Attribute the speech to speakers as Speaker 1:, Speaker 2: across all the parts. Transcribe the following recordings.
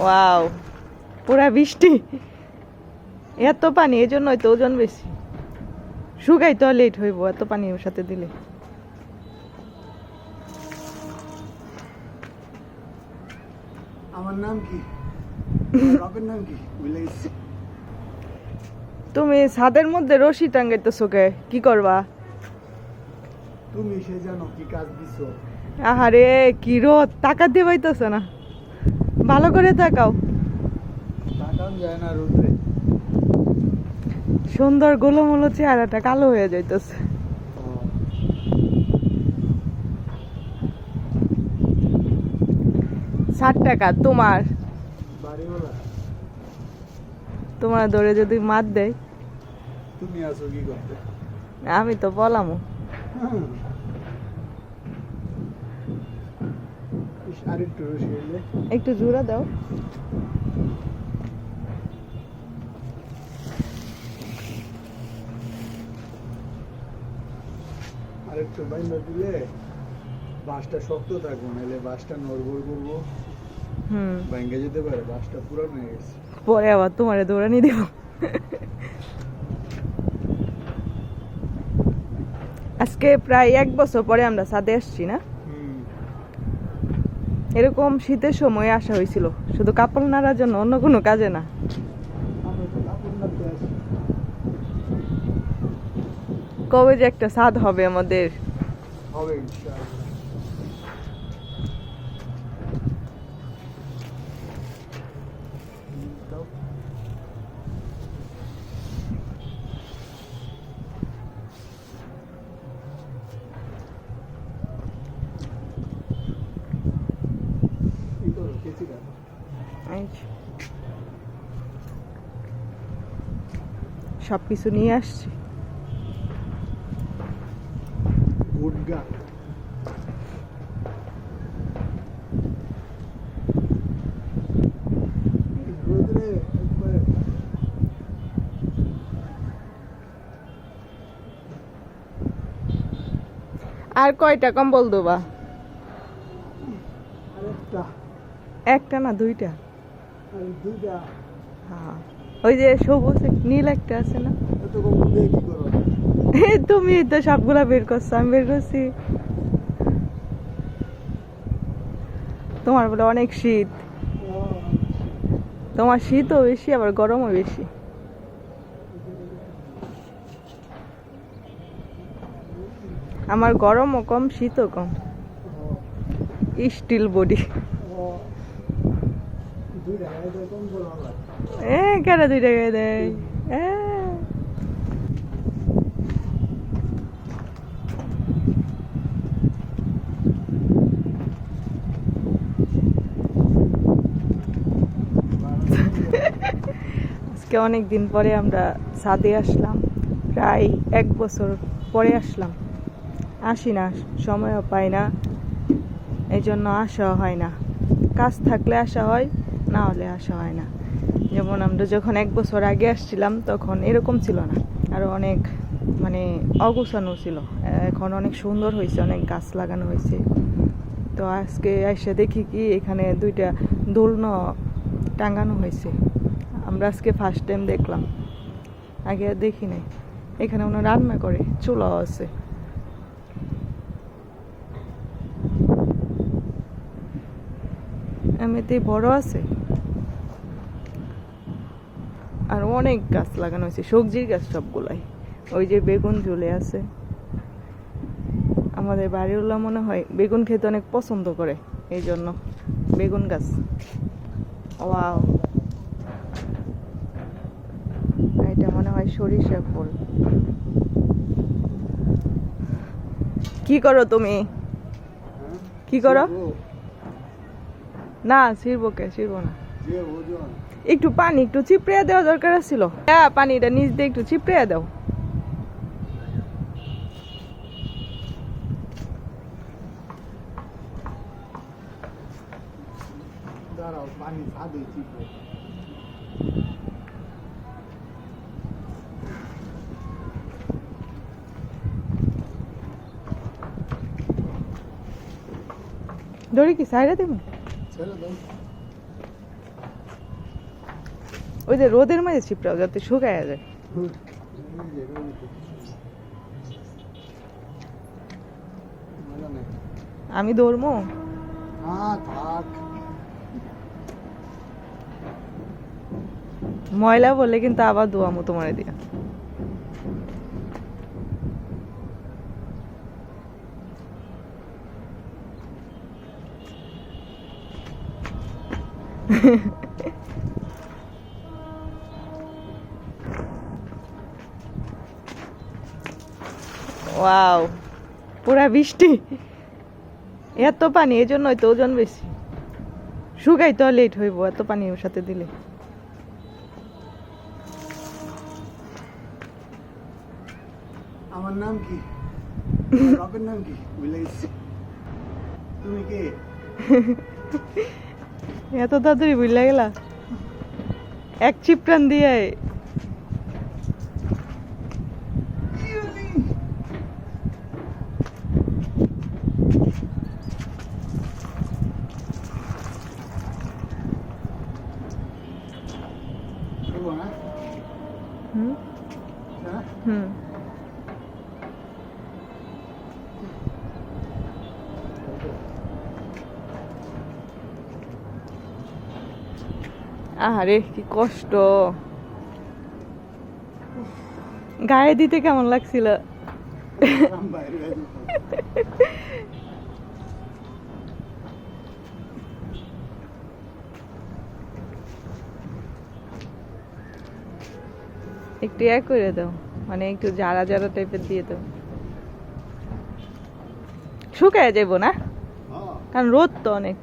Speaker 1: Wow, পুরা বৃষ্টি, এত পানি, এই জন্যই তো ওজন বেশি। শুকাই তো লেট হইব এত পানি ওর সাথে দিলে।
Speaker 2: আমার নাম কি? বাপের নাম কি ভুলে গেছি।
Speaker 1: তুমি ছাদের মধ্যে রশি টাঙ্গাইতেছো কে? কি করবা?
Speaker 2: তুমি সে জানো কি কাজ দিছো।
Speaker 1: আহারে কি রোদ, টাকা দিয়ে পাইতেছ না, ভালো করে তাকাও।
Speaker 2: তাকান যায় না রোদ্রে।
Speaker 1: সুন্দর গোলমোলো চেহারাটা কালো হয়ে যাইতেছে। 60 টাকা তোমার,
Speaker 2: বাড়িওয়ালা
Speaker 1: তোমার ধরে যদি মার দেয়।
Speaker 2: তুমি আছো কি করতে?
Speaker 1: আমি তো বলামও।
Speaker 2: আরেকটু রসি হইলে
Speaker 1: একটু জোড়া দাও।
Speaker 2: আরেকটু বাইন্দা দিলে বাঁশটা শক্ত থাকবো, নাহলে বাঁশটা নড়বড় করবো, ভাঙ্গে যেতে পারে। বাঁশটা পুরান হয়ে গেছে।
Speaker 1: পরে আবার তোমারে দৌড়ানি দেব। আজকে প্রায় 1 বছর পরে আমরা ছাদে আসছি না? এরকম শীতের সময় আসা হয়েছিল শুধু কাপড় নাড়ার জন্য, অন্য কোনো কাজে না। কবে যে একটা ছাদ হবে আমাদের।
Speaker 2: হবে ইনশাআল্লাহ।
Speaker 1: সবকিছু নিয়ে আসছি।
Speaker 2: গুডগা রোদ্রে একবারে
Speaker 1: আর কয়টা কম্বল দেবা?
Speaker 2: আরেকটা,
Speaker 1: একটা না দুইটা?
Speaker 2: আর দুইটা।
Speaker 1: হ্যাঁ, ওই যে সবুজ নীল একটা আছে না?
Speaker 2: এত কম্বল দিয়ে কি করো?
Speaker 1: তুমি তো সবগুলা বের করছো, আমি বের করছি। তোমার বলে অনেক শীত, তোমার শীতও বেশি আবার গরমও বেশি। আমার গরমও কম, শীতও কম, স্টিল বডি। কেন 2 টাকায় দেয়? আজকে অনেক দিন পরে আমরা ছাদে আসলাম, প্রায় 1 বছর পরে আসলাম। আসি না, সময়ও পাই না, এই জন্য আসা হয় না। কাজ থাকলে আসা হয়, না হলে আসা হয় না। যেমন আমরা যখন 1 বছর আগে আসছিলাম তখন এরকম ছিল না, আরো অনেক মানে অগোছানো ছিল। এখন অনেক সুন্দর হয়েছে, অনেক গাছ লাগানো হয়েছে। তো আজকে এসে দেখি কি এখানে 2টা দোলনা টাঙানো হয়েছে। আমরা আজকে ফার্স্ট টাইম দেখলাম, আগে দেখি নাই। এখানে ওরা রান্না করে, চুলাও আছে। এমনিতেই বড় আছে, আর অনেক গাছ লাগানো হয়েছে, সবজির গাছ সবগুলাই। ওই যে বেগুন ঝুলে আছে, আমাদের বাড়িওয়ালা মনে হয় বেগুন খেতে অনেক পছন্দ করে, এই জন্য বেগুন গাছ। ওয়াও, এটা মনে হয় সরিষা ফুল। কি করো তুমি? কি করো? না, ছিড়বো কে? ছিড়বো না। একটু পানি একটু চিপড়ে দেওয়া দরকার ছিল। হ্যাঁ, পানিটা নিচ দিয়ে একটু চিপড়ে দাও।
Speaker 2: দাঁড়াও, পানি ছাদে চিপড়ে।
Speaker 1: দড়ি কি সাইডে দেবো?
Speaker 2: ছেড়ে দাও।
Speaker 1: ওই যে রোদের মাঝে চিপড়াও যাতে শুকায় যায়। আমি ধরবো?
Speaker 2: হ্যাঁ থাক।
Speaker 1: ময়লা বলে কিন্তু আবার ধোয়ামো তোমারে দিয়া। ওয়াও, পুরা বৃষ্টি, এত পানি, এই জন্যই তো ওজন বেশি। শুকাই তো লেট হইব এত পানি ওর সাথে দিলে।
Speaker 2: আমার নাম কি? বাপের নাম কি ভুলে গেছি। তুমি কে?
Speaker 1: এত তাড়াতাড়ি ভুলে গেলা? এক চিপটান দিয়ে হুম হুম। আরে কি কষ্ট, গায়ে দিতে কেমন লাগছিল? একটু করে দাও, মানে একটু জারা জারা টাইপের দিয়ে দাও, শুকায় যাবো না, কারণ রোদ তো অনেক।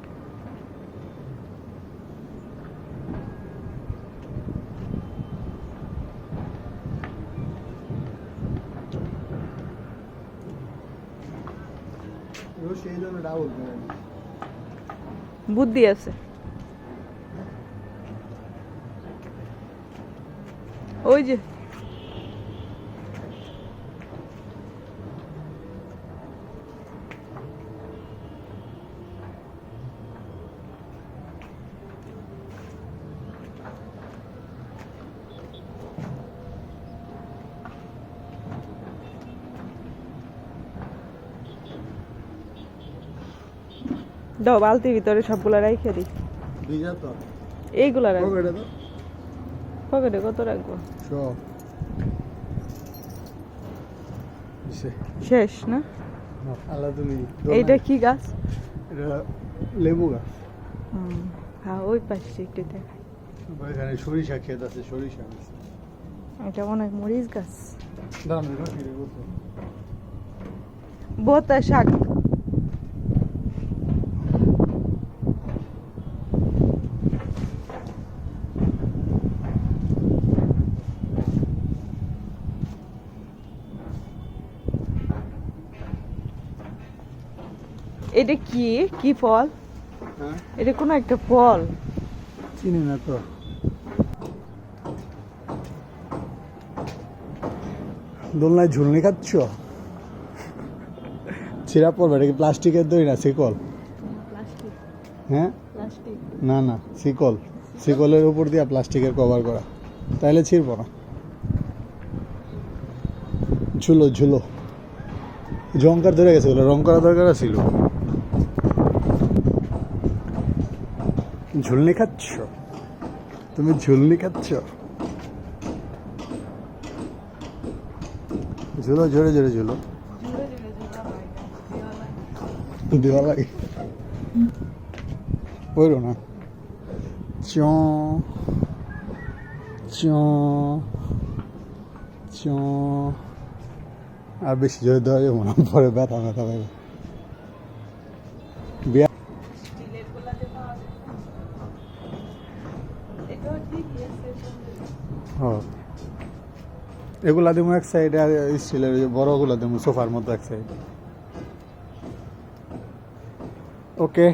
Speaker 1: বুদ্ধি আছে। ওই যে দাও, বালতির ভিতরে সবগুলা রাইখে দিই। এইগুলা রাখবো পকেটে, কত রাখবো? শেষ না? এইটা কি গাছ?
Speaker 2: লেবু গাছ।
Speaker 1: হ্যাঁ, ওই পাশে একটু দেখাই।
Speaker 2: এখানে সরিষা ক্ষেত আছে, সরিষা গাছ।
Speaker 1: এটা মনে হয় মরিচ গাছ। বোতা শাক। এটা কি কি ফল? এটা কোনো একটা ফল,
Speaker 2: চিনি না তো। দোলনায় ঝুলনি খাচ্ছ? ছিঁড়া পড়বে, এটা কি প্লাস্টিকের দই না শিকল? হ্যাঁ না না, শিকল, শিকলের উপর দিয়ে প্লাস্টিকের কভার করা, তাইলে ছিঁড়ব না। ঝুলো ঝুলো, জঙ্কার ধরে গেছে, রং করা দরকার ছিল। ঝুলনি খাচ্ছ তুমি? ঝুলনি খাচ্ছ? ঝুলো, জোরে জোরে ঝুলো, দেওয়া লাগে। পড়ো না। চ চ চ, আর বেশি জোরে দেওয়া যাবে না, পরে ব্যথা ব্যথা পাবে। এগুলা দিব এক সাইডে, আর স্টিলের বড়গুলা দিব সোফার মতো এক সাইড। ওকে।